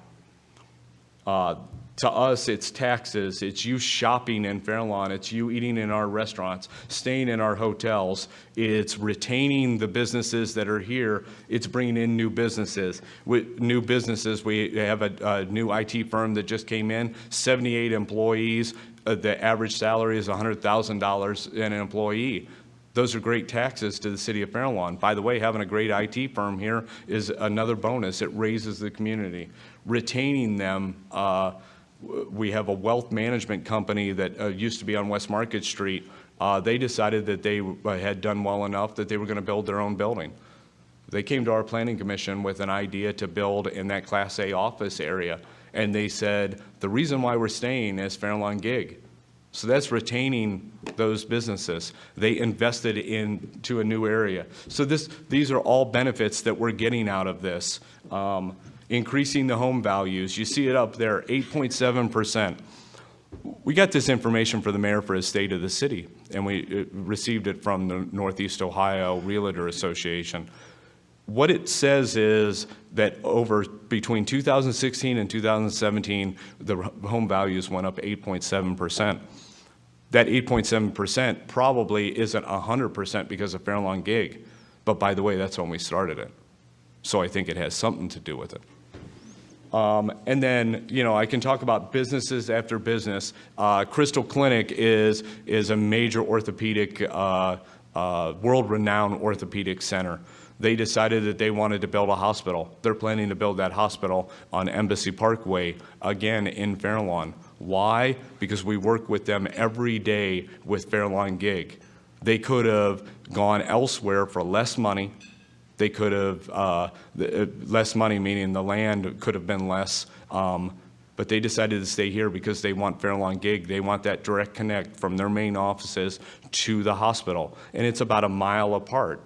To us, it's taxes, it's you shopping in Fairlawn, it's you eating in our restaurants, staying in our hotels, it's retaining the businesses that are here, it's bringing in new businesses. With new businesses, we have a new IT firm that just came in, 78 employees, the average salary is $100,000 in an employee. Those are great taxes to the city of Fairlawn. By the way, having a great IT firm here is another bonus. It raises the community. Retaining them, we have a wealth management company that used to be on West Market Street. They decided that they had done well enough that they were going to build their own building. They came to our planning commission with an idea to build in that Class A office area. And they said, the reason why we're staying is Fairlawn Gig. So that's retaining those businesses. They invested into a new area. So these are all benefits that we're getting out of this. Increasing the home values. You see it up there, 8.7%. We got this information for the mayor for his state of the city, and we received it from the Northeast Ohio Realtor Association. What it says is that between 2016 and 2017, the home values went up 8.7%. That 8.7% probably isn't 100% because of Fairlawn Gig, but by the way, that's when we started it. So I think it has something to do with it. And then, I can talk about businesses after business. Crystal Clinic is a major orthopedic, world-renowned orthopedic center. They decided that they wanted to build a hospital. They're planning to build that hospital on Embassy Parkway, again, in Fairlawn. Why? Because we work with them every day with Fairlawn Gig. They could have gone elsewhere for less money. They could have, less money meaning the land could have been less, but they decided to stay here because they want Fairlawn Gig. They want that direct connect from their main offices to the hospital. And it's about a mile apart.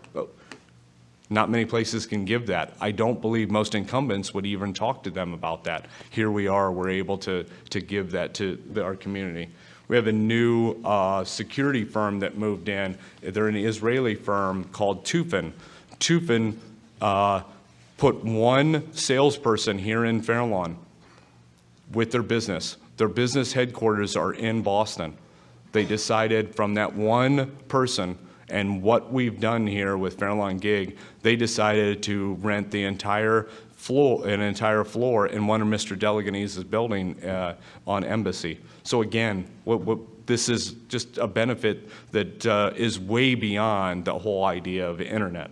Not many places can give that. I don't believe most incumbents would even talk to them about that. Here we are, we're able to give that to our community. We have a new security firm that moved in. They're an Israeli firm called Tufin. Tufin put one salesperson here in Fairlawn with their business. Their business headquarters are in Boston. They decided from that one person and what we've done here with Fairlawn Gig, they decided to rent the entire floor, an entire floor in one of Mr. Deleganese's building on Embassy. So again, this is just a benefit that is way beyond the whole idea of the internet.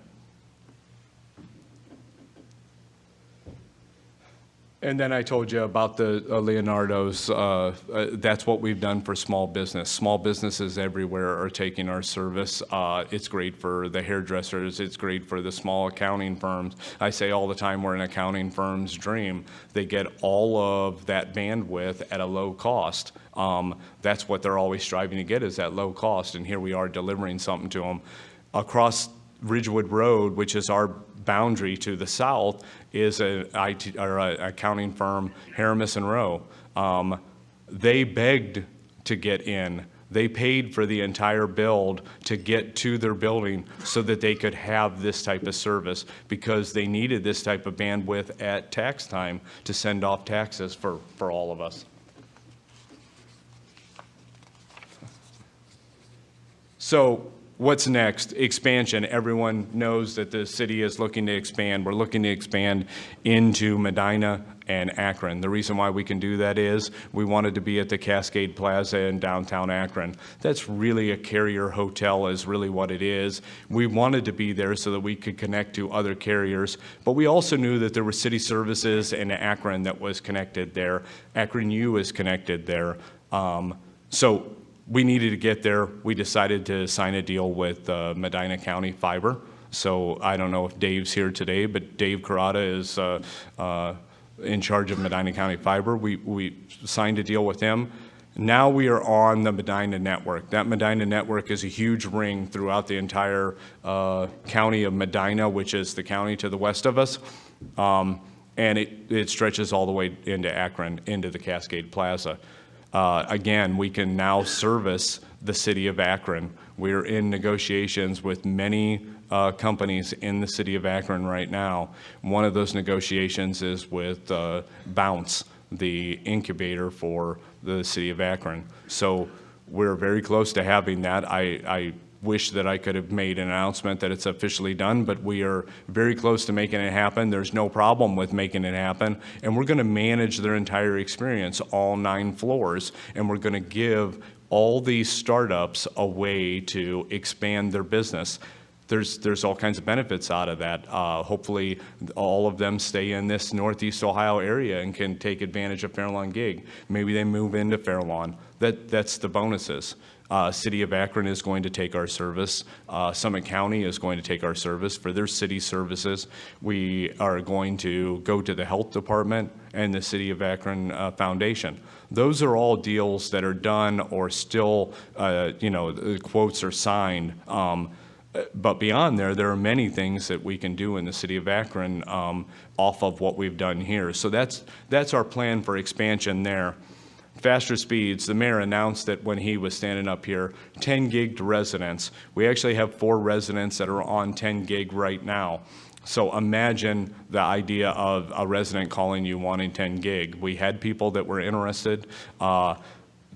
And then I told you about the Leonardo's. That's what we've done for small business. Small businesses everywhere are taking our service. It's great for the hairdressers. It's great for the small accounting firms. I say all the time we're an accounting firm's dream. They get all of that bandwidth at a low cost. That's what they're always striving to get, is that low cost. And here we are delivering something to them. Across Ridgewood Road, which is our boundary to the south, is an accounting firm, Haramis and Rowe. They begged to get in. They paid for the entire build to get to their building so that they could have this type of service, because they needed this type of bandwidth at tax time to send off taxes for all of us. So what's next? Expansion. Everyone knows that the city is looking to expand. We're looking to expand into Medina and Akron. The reason why we can do that is we wanted to be at the Cascade Plaza in downtown Akron. That's really a carrier hotel is really what it is. We wanted to be there so that we could connect to other carriers, but we also knew that there were city services in Akron that was connected there. Akron U is connected there. So we needed to get there. We decided to sign a deal with Medina County Fiber. So I don't know if Dave's here today, but Dave Carrata is in charge of Medina County Fiber. We signed a deal with him. Now we are on the Medina network. That Medina network is a huge ring throughout the entire county of Medina, which is the county to the west of us. And it stretches all the way into Akron, into the Cascade Plaza. Again, we can now service the city of Akron. We're in negotiations with many companies in the city of Akron right now. One of those negotiations is with Bounce, the incubator for the city of Akron. So we're very close to having that. I wish that I could have made an announcement that it's officially done, but we are very close to making it happen. There's no problem with making it happen, and we're going to manage their entire experience, all 9 floors, and we're going to give all these startups a way to expand their business. There's all kinds of benefits out of that. Hopefully all of them stay in this Northeast Ohio area and can take advantage of Fairlawn Gig. Maybe they move into Fairlawn. That's the bonuses. City of Akron is going to take our service. Summit County is going to take our service for their city services. We are going to go to the health department and the City of Akron Foundation. Those are all deals that are done or still, the quotes are signed. But beyond there are many things that we can do in the city of Akron off of what we've done here. So that's our plan for expansion there. Faster speeds, the mayor announced that when he was standing up here, 10 gig to residents. We actually have 4 residents that are on 10 gig right now. So imagine the idea of a resident calling you wanting 10 gig. We had people that were interested.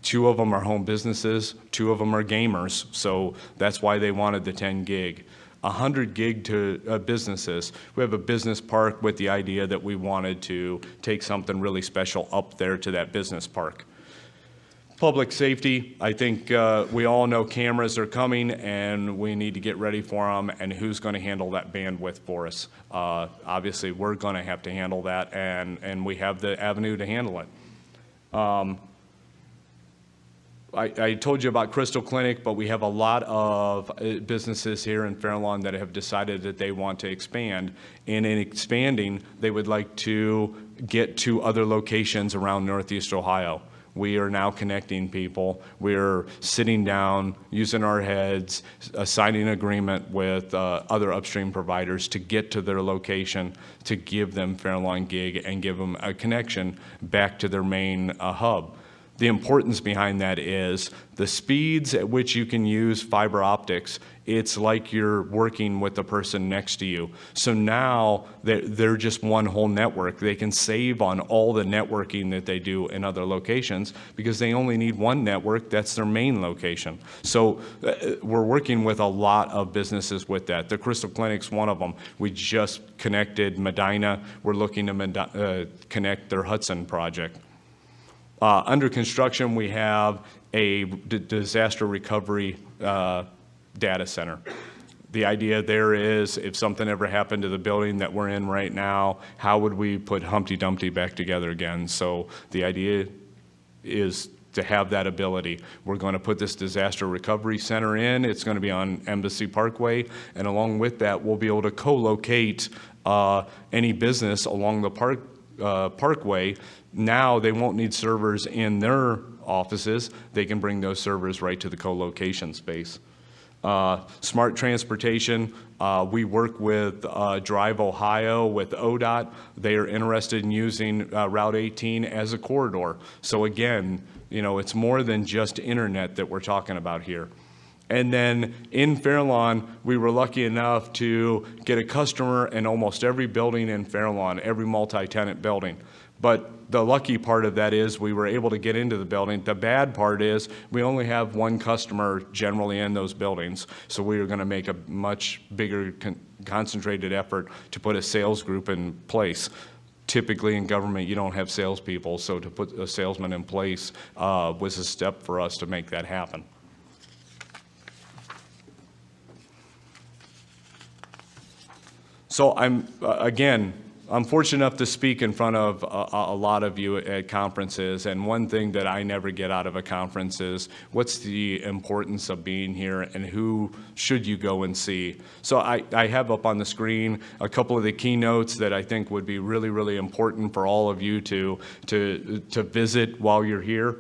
2 of them are home businesses, 2 of them are gamers, so that's why they wanted the 10 gig. 100 gig to businesses. We have a business park with the idea that we wanted to take something really special up there to that business park. Public safety, I think we all know cameras are coming and we need to get ready for them, and who's going to handle that bandwidth for us? Obviously, we're going to have to handle that, and we have the avenue to handle it. I told you about Crystal Clinic, but we have a lot of businesses here in Fairlawn that have decided that they want to expand. And in expanding, they would like to get to other locations around Northeast Ohio. We are now connecting people. We're sitting down, using our heads, signing an agreement with other upstream providers to get to their location, to give them Fairlawn Gig and give them a connection back to their main hub. The importance behind that is the speeds at which you can use fiber optics. It's like you're working with the person next to you. So now they're just one whole network. They can save on all the networking that they do in other locations because they only need one network. That's their main location. So we're working with a lot of businesses with that. The Crystal Clinic's one of them. We just connected Medina. We're looking to connect their Hudson project. Under construction, we have a disaster recovery data center. The idea there is if something ever happened to the building that we're in right now, how would we put Humpty Dumpty back together again? So the idea is to have that ability. We're going to put this disaster recovery center in. It's going to be on Embassy Parkway, and along with that, we'll be able to co-locate any business along the parkway. Now they won't need servers in their offices. They can bring those servers right to the co-location space. Smart transportation, we work with Drive Ohio, with ODOT. They are interested in using Route 18 as a corridor. So again, you know, it's more than just internet that we're talking about here. And then in Fairlawn, we were lucky enough to get a customer in almost every building in Fairlawn, every multi-tenant building. But the lucky part of that is we were able to get into the building. The bad part is we only have one customer generally in those buildings. So we are going to make a much bigger concentrated effort to put a sales group in place. Typically in government, you don't have salespeople, so to put a salesman in place was a step for us to make that happen. So I'm fortunate enough to speak in front of a lot of you at conferences, and one thing that I never get out of a conference is what's the importance of being here and who should you go and see. So I have up on the screen a couple of the keynotes that I think would be really, really important for all of you to visit while you're here.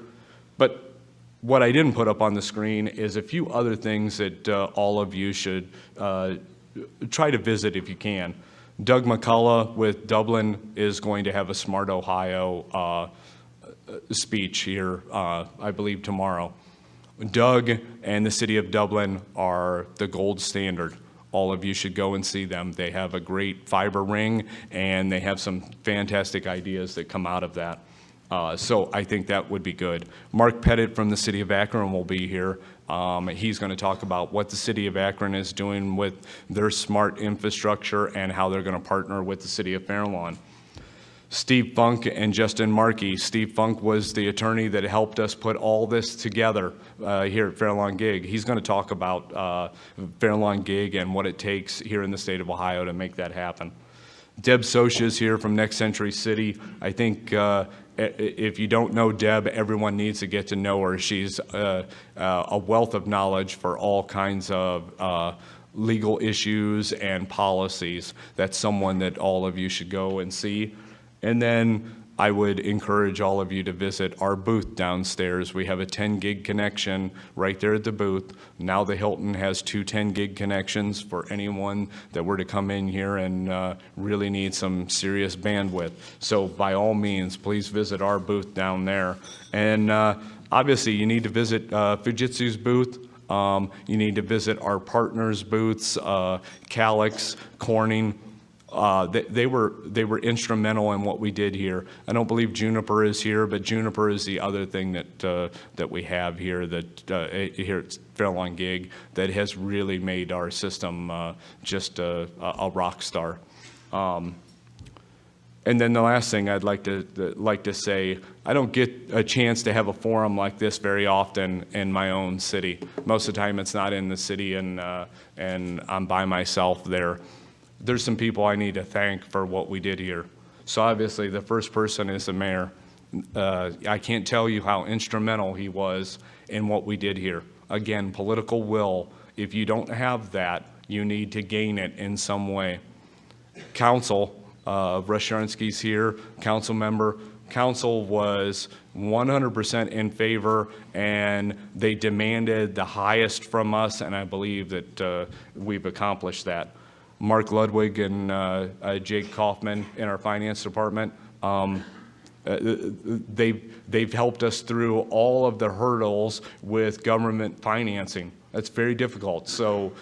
But what I didn't put up on the screen is a few other things that all of you should try to visit if you can. Doug McCullough with Dublin is going to have a Smart Ohio speech here, I believe tomorrow. Doug and the city of Dublin are the gold standard. All of you should go and see them. They have a great fiber ring, and they have some fantastic ideas that come out of that. So I think that would be good. Mark Pettit from the city of Akron will be here. He's going to talk about what the city of Akron is doing with their smart infrastructure and how they're going to partner with the city of Fairlawn. Steve Funk and Justin Markey. Steve Funk was the attorney that helped us put all this together here at Fairlawn Gig. He's going to talk about Fairlawn Gig and what it takes here in the state of Ohio to make that happen. Deb Socha is here from Next Century City. I think if you don't know Deb, everyone needs to get to know her. She's a wealth of knowledge for all kinds of legal issues and policies. That's someone that all of you should go and see. And then I would encourage all of you to visit our booth downstairs. We have a 10 gig connection right there at the booth. Now the Hilton has 2 10 gig connections for anyone that were to come in here and really need some serious bandwidth. So by all means, please visit our booth down there. And obviously you need to visit Fujitsu's booth. You need to visit our partners' booths, Calix, Corning. They were instrumental in what we did here. I don't believe Juniper is here, but Juniper is the other thing that we have here here at Fairlawn Gig that has really made our system just a rock star. And then the last thing I'd like to say, I don't get a chance to have a forum like this very often in my own city. Most of the time it's not in the city, and I'm by myself there. There's some people I need to thank for what we did here. So obviously the first person is the mayor. I can't tell you how instrumental he was in what we did here. Again, political will. If you don't have that, you need to gain it in some way. Council, Russ Sharnsky's here, council member. Council was 100% in favor, and they demanded the highest from us, and I believe that we've accomplished that. Mark Ludwig and Jake Kaufman in our finance department, they've helped us through all of the hurdles with government financing. That's very difficult. So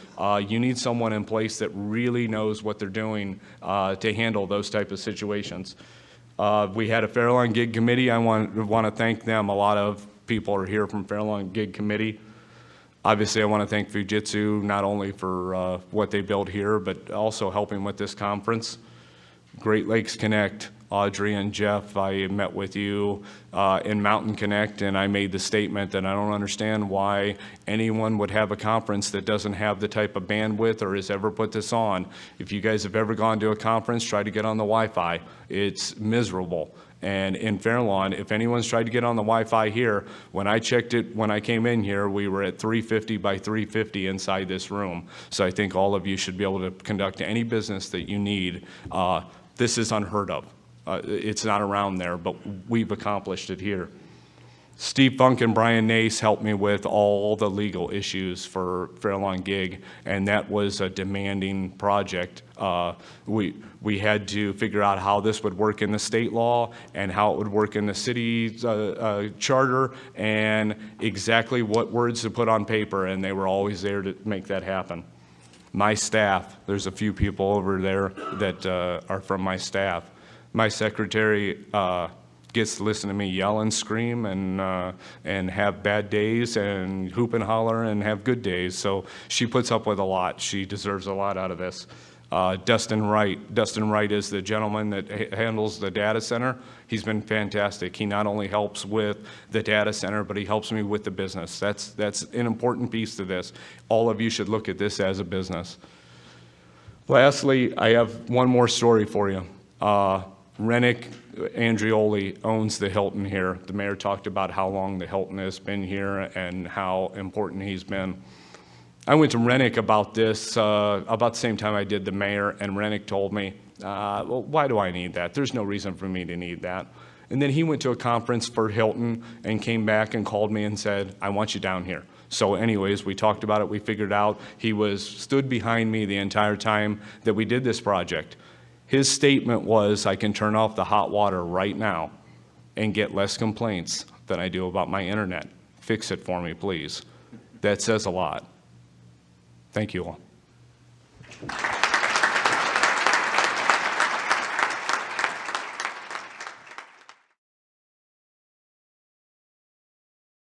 you need someone in place that really knows what they're doing to handle those type of situations. We had a Fairlawn Gig Committee. I want to thank them. A lot of people are here from Fairlawn Gig Committee. Obviously, I want to thank Fujitsu not only for what they built here, but also helping with this conference. Great Lakes Connect, Audrey and Jeff, I met with you in Mountain Connect, and I made the statement that I don't understand why anyone would have a conference that doesn't have the type of bandwidth or has ever put this on. If you guys have ever gone to a conference, try to get on the Wi-Fi. It's miserable. And in Fairlawn, if anyone's tried to get on the Wi-Fi here, when I checked it, when I came in here, we were at 350 by 350 inside this room. So I think all of you should be able to conduct any business that you need. This is unheard of. It's not around there, but we've accomplished it here. Steve Funk and Brian Nace helped me with all the legal issues for Fairlawn Gig, and that was a demanding project. We had to figure out how this would work in the state law and how it would work in the city's charter and exactly what words to put on paper, and they were always there to make that happen. My staff, there's a few people over there that are from my staff. My secretary gets to listen to me yell and scream and have bad days and hoop and holler and have good days. So she puts up with a lot. She deserves a lot out of this. Dustin Wright. Dustin Wright is the gentleman that handles the data center. He's been fantastic. He not only helps with the data center, but he helps me with the business. That's an important piece to this. All of you should look at this as a business. Lastly, I have one more story for you. Rennick Andrioli owns the Hilton here. The mayor talked about how long the Hilton has been here and how important he's been. I went to Rennick about this about the same time I did the mayor, and Rennick told me, well, why do I need that? There's no reason for me to need that. And then he went to a conference for Hilton and came back and called me and said, I want you down here. So anyways, we talked about it, we figured out. He stood behind me the entire time that we did this project. His statement was, I can turn off the hot water right now and get less complaints than I do about my internet. Fix it for me, please. That says a lot. Thank you all.